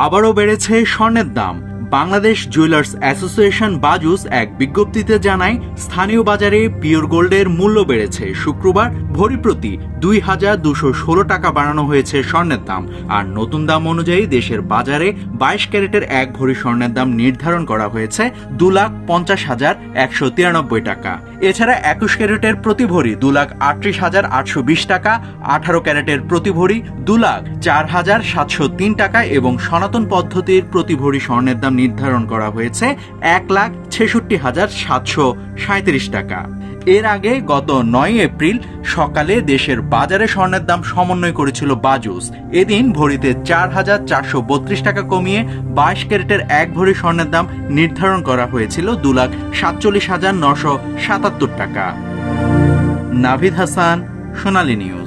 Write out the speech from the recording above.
আবারও বেড়েছে স্বর্ণের দাম। বাংলাদেশ জুয়েলার্স অ্যাসোসিয়েশন বাজুস এক বিজ্ঞপ্তিতে জানায়, স্থানীয় বাজারে পিওর গোল্ডের মূল্য বেড়েছে। শুক্রবার ভরি প্রতি ২,২১৬ টাকা বাড়ানো হয়েছে স্বর্ণের দাম। আর নতুন দাম অনুযায়ী দেশের বাজারে ২২ ক্যারেটের এক ভরি স্বর্ণের দাম নির্ধারণ করা হয়েছে ২,৫০,১৯৩ টাকা। এছাড়া ২১ ক্যারেটের প্রতি ভরি ২,৩৮,৮২০ টাকা, ১৮ ক্যারেটের প্রতি ভরি ২,০৪,৭০৩ টাকা এবং সনাতন পদ্ধতির প্রতি ভরি স্বর্ণের দাম নির্ধারণ করা হয়েছে ১,৬৬,৭৩৭ টাকা। এর আগে গত ৯ এপ্রিল সকালে দেশের বাজারে স্বর্ণের দাম সমন্বয় করেছিল বাজুস। এদিন ভরিতে ৪,৪৩২ টাকা কমিয়ে ২২ ক্যারেটের এক ভরি স্বর্ণের দাম নির্ধারণ করা হয়েছিল ২,৪৭,৯৭৭ টাকা। নাভিদ হাসান, সোনালী নিউজ।